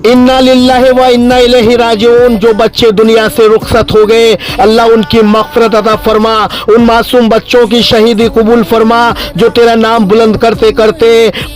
इन्ना लिल्लाहि व इन्ना इलैहि राजिऊन। जो बच्चे दुनिया से रुखसत हो गए, अल्लाह उनकी मग़फ़िरत अता फरमा, उन मासूम बच्चों की शहीदी कबूल फरमा जो तेरा नाम बुलंद करते करते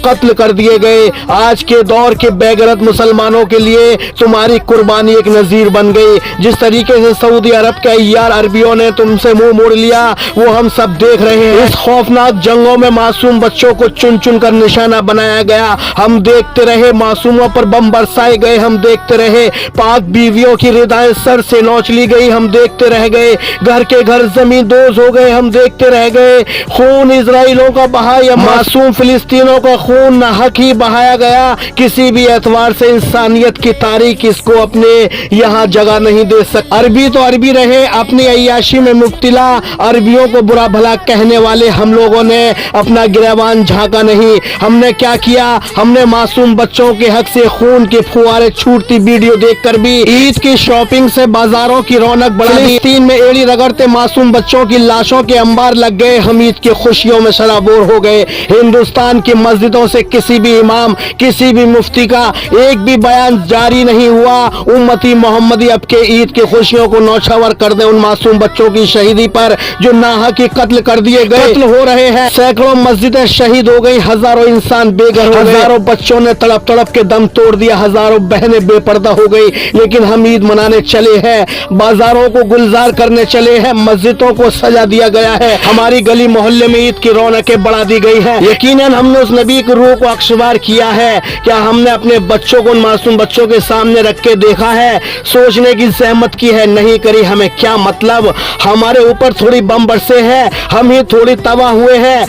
कत्ल कर दिए गए। आज के दौर के बेगैरत मुसलमानों के लिए तुम्हारी कुर्बानी एक नज़ीर बन गई। जिस तरीके से सऊदी अरब के अय्यार अरबियों ने तुमसे मुंह मोड़ लिया वो हम सब देख रहे हैं। इस खौफनाक जंगों में मासूम बच्चों को चुन चुन कर निशाना बनाया गया, हम देखते रहे। मासूमों पर बम बरसाए गए, हम देखते रहे। पाक बीवियों की रिदाएं सर से नोच ली गई, हम देखते रह गए। घर के घर जमीन दोज हो गए, हम देखते रह गए। खून इजराइलों का बहा या मासूम फिलिस्तीनों का खून न हक ही बहाया गया। किसी भी एतबार से इंसानियत की तारीख इसको अपने यहाँ जगह नहीं दे सकती। अरबी तो अरबी रहे, अपनी अय्याशी में मुब्तिला अरबियों को बुरा भला कहने वाले हम लोगों ने अपना गिरबान झांका नहीं। हमने क्या किया? हमने मासूम बच्चों के हक से खून के फुहारे छूटती वीडियो देखकर भी ईद की शॉपिंग से बाजारों की रौनक बढ़ा दी। फिलिस्तीन में एड़ी रगड़ते मासूम बच्चों की लाशों के अंबार लग गए, हम ईद की खुशियों में शराबोर हो गए। हिंदुस्तान की मस्जिदों से किसी भी इमाम, किसी भी मुफ्ती का एक भी बयान जारी नहीं हुआ। उम्मती मोहम्मदी अब के ईद की खुशियों को नौछावर कर दे उन मासूम बच्चों की शहीदी पर जो नाहक ही कत्ल कर दिए गए, कत्ल हो रहे हैं। सैकड़ों मस्जिदें शहीद हो गई, हजारों इंसान बेघर हो गए, हजारों बच्चों ने तड़प तड़प के दम तोड़ दिया, हजारों बहनें बेपर्दा हो गई। लेकिन हम ईद मनाने चले हैं, बाजारों को गुलजार करने चले हैं, मस्जिदों को सजा दिया गया है, हमारी गली मोहल्ले में ईद की रौनकें बढ़ा दी गई है। यकीनन हमने उस नबी की रूह को अक्सबार किया है। क्या हमने अपने बच्चों को उन मासूम बच्चों के सामने रख के देखा है, सोचने की जहमत की है? नहीं करी। हमें क्या मतलब? हमारे ऊपर थोड़ी बम बरसे हैं, हम ही थोड़ी तबाह हुए हैं,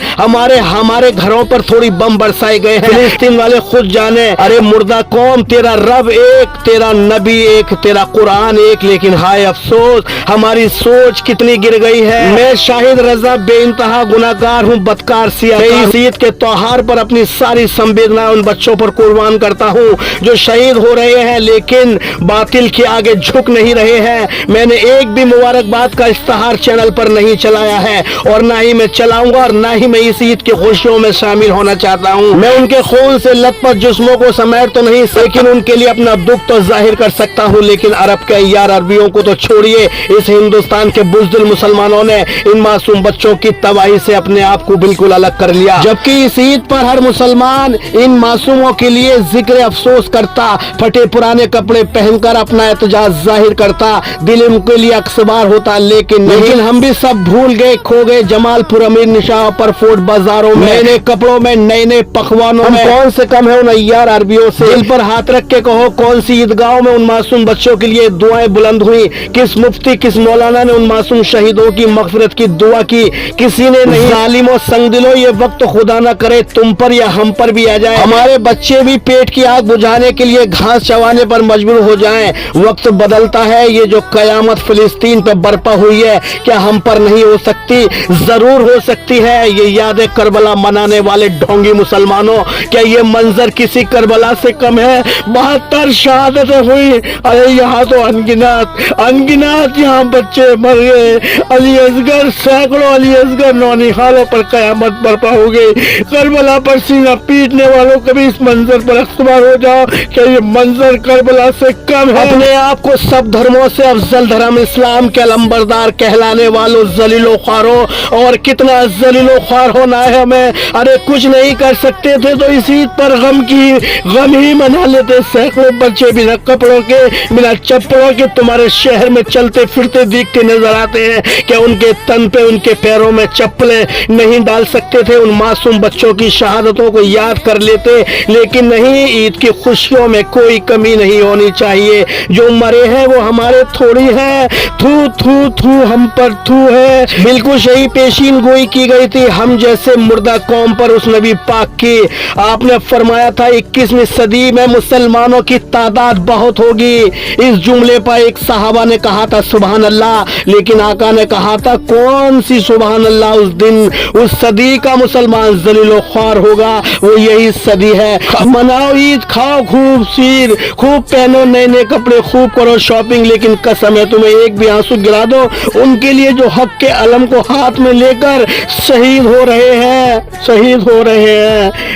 हमारे घरों पर थोड़ी बम बरसाए गए हैं। फिलिस्तीन वाले खुद जाने। अरे मुर्दा कौम, तेरा रब एक, तेरा नबी एक, तेरा कुरान एक, लेकिन हाय अफसोस हमारी सोच कितनी गिर गई है। मैं शाहिद रजा बेइंतहा गुनाहगार हूँ, बदकार सिया। इस ईद के त्योहार पर अपनी सारी संवेदना उन बच्चों पर कुर्बान करता हूँ जो शहीद हो रहे हैं लेकिन बातिल के आगे झुक नहीं रहे हैं। मैंने एक भी मुबारकबाद का इश्तहार चैनल पर नहीं चलाया है और ना ही मैं चलाऊंगा और ना ही मैं इस ईद की खुशियों में शामिल होना चाहता हूँ। मैं उनके खून से लथपथ जिस्मों को समेट तो नहीं, लेकिन उनके लिए अपना दुख तो जाहिर कर सकता हूँ। लेकिन अरब के अय्यार अरबियों को तो छोड़िए, इस हिंदुस्तान के बुज़दिल मुसलमानों ने इन मासूम बच्चों की तबाही से अपने आप को बिल्कुल अलग कर लिया। जबकि इस ईद पर हर मुसलमान इन मासूमों के लिए जिक्र अफसोस करता, फटे पुराने कपड़े पहनकर अपना एहतजाज जाहिर करता, दिल उनके लिए अक्सबार होता। लेकिन हम भी सब भूल गए, खो गए जमालपुर, अमीर निशाह पर फोर्ट बाजारों में, नए नए कपड़ों में, नए नए पकवानों में। कौन से कम है उन अय्यार अरबियों से? दिल पर हाथ रख के कहो, कौन सी ईदगाहों में उन मासूम बच्चों के लिए दुआएं बुलंद हुई? किस मुफ्ती, किस मौलाना ने उन मासूम शहीदों की मग़फ़िरत की दुआ की? किसी ने नहीं। जालिमों, संगदिलों, ये वक्त खुदा न करे तुम पर या हम पर भी आ जाए, हमारे बच्चे भी पेट की आग बुझाने के लिए घास चबाने पर मजबूर हो जाएं। वक्त बदलता है, ये जो कयामत फिलिस्तीन पे बरपा हुई है क्या हम पर नहीं हो सकती? जरूर हो सकती है। ये यादें करबला मनाने वाले ढोंगी मुसलमानों, क्या ये मंजर किसी करबला से कम है? 72 शहादतें हुई, अरे यहाँ तो अनगिनत यहाँ बच्चे मर गए। अली असगर, सैकड़ों अली असगर नौनिहालों पर कयामत बरपा हो गई। करबला पर सीना पीटने वालों कभी इस मंजर पर अख्तबार हो जाओ, क्या ये मंजर करबला से कम है? अपने आप को सब धर्मों से अफजल धर्म इस्लाम के अलंबरदार कहलाने वालों जलीलो ख्वारों, और कितना जलीलो ख्वार होना है हमें। अरे कुछ नहीं कर सकते थे तो इस ईद पर गम ही मना लेते। सैकड़ों बच्चे बिना कपड़ों के, बिना चप्पलों के तुम्हारे शहर में चलते फिरते दिखते नजर आते हैं। क्या उनके तन पे, उनके पैरों में चप्पलें नहीं डाल सकते थे? उन मासूम बच्चों की शहादतों को याद कर लेते। लेकिन नहीं, ईद की खुशियों में कोई कमी नहीं होनी चाहिए। जो मरे हैं वो हमारे थोड़ी है, थू थू थू हम पर थू है। बिल्कुल सही पेशीन गोई की गई थी हम जैसे मुर्दा कौम पर उस नबी पाक की। आपने फरमाया था 21वीं सदी में मुसलमानों की तादाद बहुत होगी। इस जुमले पर एक सहाबा ने कहा था सुभान अल्लाह, लेकिन आका ने कहा था कौन सी सुभान अल्लाह? उस दिन उस सदी का मुसलमान जलीलो ख्वार होगा, वो यही सदी है। मनाओ ईद, खाओ खूब सीर, खूब पहनो नए नए कपड़े, खूब करो शॉपिंग, लेकिन कसम है तुम्हें एक भी आंसू गिरा दो उनके लिए जो हक के अलम को हाथ में लेकर शहीद हो रहे हैं।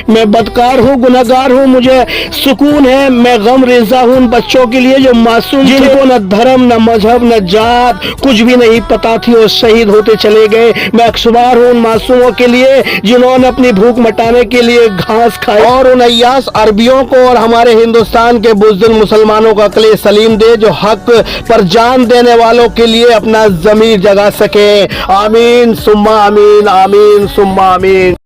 मैं बदकार हूँ, गुनहगार हूँ, मुझे सुकून है, मैं गम रेजा हूँ उन बच्चों के लिए जो मासूम जिनको न धर्म न मजहब न जात कुछ भी नहीं पता थी और शहीद होते चले गए। मैं अक्सबार हूँ उन मासूमों के लिए जिन्होंने अपनी भूख मिटाने के लिए घास खाई, और उन अय्यास अरबियों को और हमारे हिंदुस्तान के बुज़दिल मुसलमानों का अक्ल सलीम दे जो हक पर जान देने वालों के लिए अपना ज़मीर जगा सके। आमीन सुम्मा आमीन, आमीन सुम्मा आमीन।